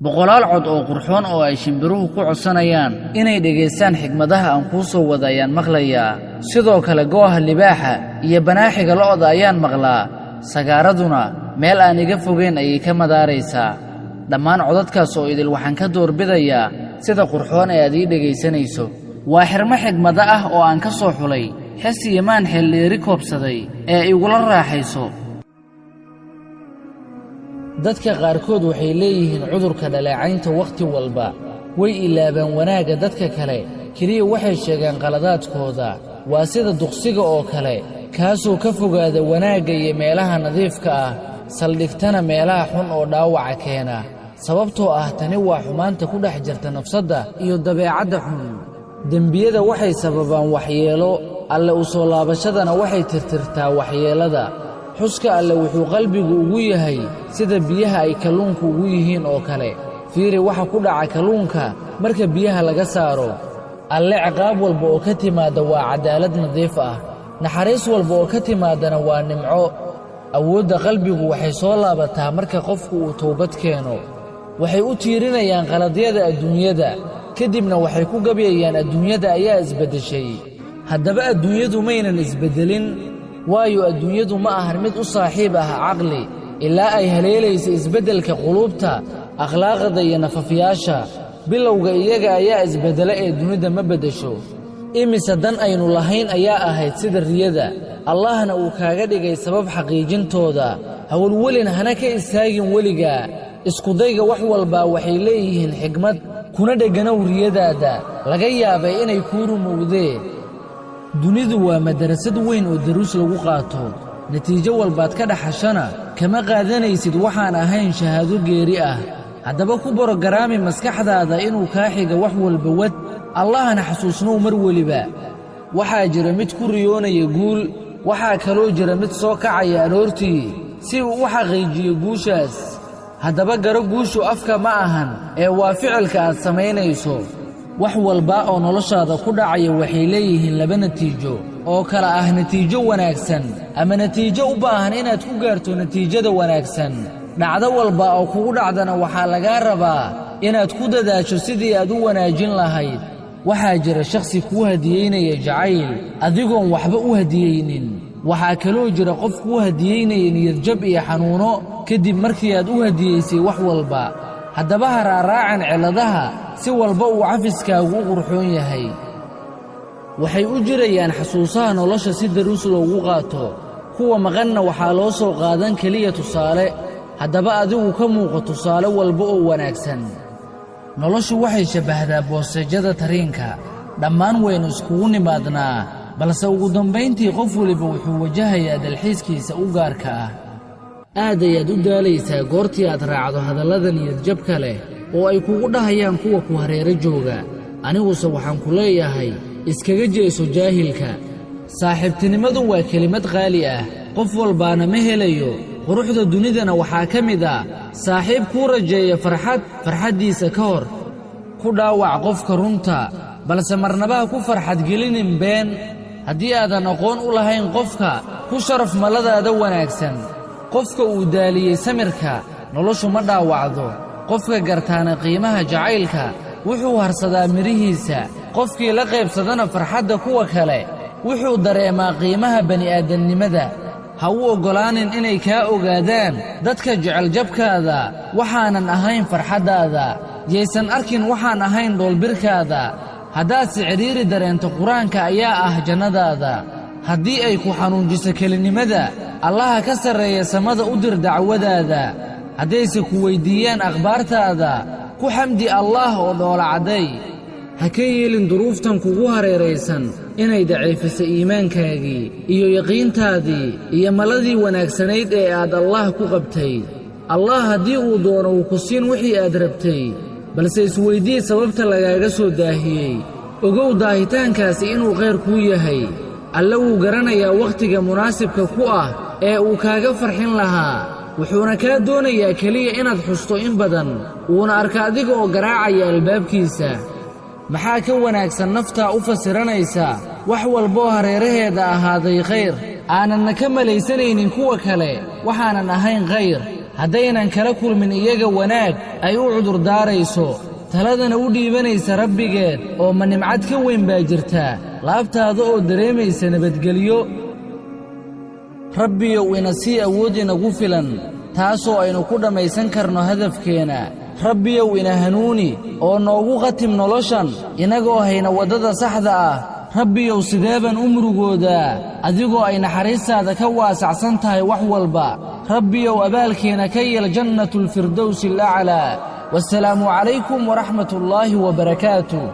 boqolaal cod oo qurxoon oo ay shimbiruhu ku codsanayaan inay dhegaystaan xigmadaha aan kuu soo wada ayaan maqlayaa. sidoo kale gooha libaaxa iyo banaaxiga lo'da ayaan maqlaa, sagaaraduna meel aan iga fogeyn ayay ka madaaraysaa. dhammaan codadkaas oo idil waxaan ka doorbidayaa sida qurxoon ee aad ii dhegaysanayso. waa xirmo xigmado ah oo aan ka soo xulay xis iyo maan xeeldheeri koobsaday ee igula raaxayso. dadka qaarkood waxay leeyihiin cudurka dhaleecaynta wakhti walba, way ilaabaan wanaagga dadka kale, keliya waxay sheegaan qaladaadkooda. waa sida duqsiga oo kale, kaasoo ka fogaada wanaagga iyo meelaha nadiifka ah, saldhigtana meelaha xun oo dhaawaca keena. sababtoo ah tani waa xumaanta ku dhex jirta nafsadda iyo dabeecadda xun. dembiyada waxay sababaan waxyeelo, alle u soo laabashadana waxay tirtirtaa waxyeellada. xuska alle wuxuu qalbigu ugu yahay sida biyaha ay kalluunku ugu yihiin oo kale. fiiri waxa ku dhaca kalluunka marka biyaha laga saaro. alle ciqaab walba oo ka timaadda waa cadaalad nadiif ah, naxariis walba oo ka timaadana waa nimco. awoodda qalbigu waxay soo laabataa marka qofku uu towbad keeno. waxay u tiirinayaan qaladyada adduunyada, kadibna waxay ku gabyayaan adduunyada ayaa isbeddeshay. haddaba adduunyadu maynan isbeddelin, waayo adduunyadu ma ahan mid u saaxiib ah caqli ilaa ay haleelaysa isbeddelka quluubta, akhlaaqda iyo nafafyaasha. bilowga iyaga ayaa isbeddela ee dunida ma beddesho. imise dan aynu lahayn ayaa ahayd sida riyada, allahna uu kaaga dhigay sabab xaqiijintooda. hawlwelin hana ka istaagin weligaa. iskudayga wax walbaa waxay leeyihiin xigmad, kuna dheganow riyadaada, laga yaabay inay kuu rumowdeen. dunidu waa madarasad weyn oo daruus lagu qaato. natiijo walbaad ka dhaxashana kama qaadanaysid waxaan ahayn shahaado geeri ah. haddaba ku borogaraami maskaxdaada inuu kaa xiga wax walba wad, allahna xasuusnow mar weliba. waxaa jira mid ku riyoonaya guul, waxaa kaloo jira mid soo kacaya aroortii si uu u xaqiijiyo guushaas. haddaba garo guushu afka ma ahan ee waa ficilka aad samaynayso. wax walba oo noloshaada ku dhacaya waxay leeyihiin laba natiijo oo kala ah natiijo wanaagsan ama natiijo u baahan inaad ku gaarto natiijada wanaagsan. dhacdo walba oo kugu dhacdana waxaa lagaa rabaa inaad ku dadaasho sidii aad u wanaajin lahayd. waxaa jira shakhsi kuu hadiyeynaya jacayl adigoon waxba u hadiyeynin. waxaa kaloo jira qof kuu hadiyeynaya niyadjab iyo xanuuno kadib markii aad u hadiyeysay wax walba. haddaba ha raaraacan cilladaha si walba uu cafiskaagu u qurxoon yahay. waxay u jirayaan xasuusaha nolosha si daruus loogu qaato, kuwa maqanna waxaa loo soo qaadan keliya tusaale. haddaba adigu ka muuqo tusaale walba oo wanaagsan. noloshu waxay shabbahdaa boosajada tariinka, dhammaan waynu iskugu nimaadnaa, balse ugu dambayntii qof weliba wuxuu wajahayaa dalxiiskiisa u gaarka ah. aad ayaad u daalaysaa goortii aad raacdo hadallada niyadjabka leh oo ay kugu dhahayaan kuwa ku hareero jooga. aniguse waxaan ku leeyahay iskaga jeeso jaahilka. saaxiibtinimadu waa kelimad qaali ah, qof walbaana ma helayo. quruxda dunidana waxaa ka mid ah saaxiib kuu rajeeya farxaddiisa ka hor. ku dhaawac qofka runta, balse marnaba ku farxadgelinin been. haddii aadan aqoon u lahayn qofka, ku sharaf maladaada wanaagsan. qofka uu daaliyey samirka, noloshu ma dhaawacdo. qofka gartaana qiimaha jacaylka, wuxuu harsadaa midhihiisa. qofkii la qaybsadana farxadda kuwa kale, wuxuu dareemaa qiimaha bani'aadamnimada. ha u oggolaanin inay kaa ogaadaan dadka jecel jabkaada waxaanan ahayn farxaddaada. yaysan arkin waxaan ahayn dhoolbirkaada. haddaad siciriiri dareento qur-aanka ayaa ah jannadaada. haddii ay ku xanuunjiso kelinimada, allaha ka sarreeya samada u dir dacwadaada. haddayse ku weyddiiyaan akhbaartaada, ku xamdi allaah oo dhoola cadday. ha ka yeelin duruuftan kugu hareeraysan inay daciifiso iimaankaagii iyo yaqiintaadii iyo maladii wanaagsanayd ee aad allaah ku qabtay. allah haddii uu doono wuu ku siin wixii aad rabtay, balse isweydii sababta lagaaga soo daahiyey. ogow daahitaankaasi inuu khayr kuu yahay. alle wuu garanayaa wakhtiga munaasibka ku ah ee uu kaaga farxin lahaa, wuxuuna kaa doonayaa keliya inaad xusto in badan, uuna arka adiga oo garaacaya albaabkiisa. maxaa ka wanaagsan naftaa u fasiranaysa wax walboo hareeraheeda ahaaday khayr, aananna ka malaysanaynin kuwa kale waxaanan ahayn khayr. haddaynan kala kulmin iyaga wanaag ay u cudurdaarayso taladana u dhiibanaysa rabbigeed oo ma nimcad ka weyn baa jirtaa laabtaada oo dareemaysa nabadgelyo rabbiyow ina sii awood inagu filan taasoo aynu ku dhammaysan karno hadafkeena rabbiyow ina hanuuni oo noogu khatim noloshan inagoo hayna waddada saxda ah rabbiyow sidee baan u murugoodaa adigoo ay naxariistaada ka waasacsan tahay wax walba rabbiyow abaalkeena ka yeel jannatulfirdowsi alaclaa wassalaamu calaykum waraxmatullaahi wabarakaatuh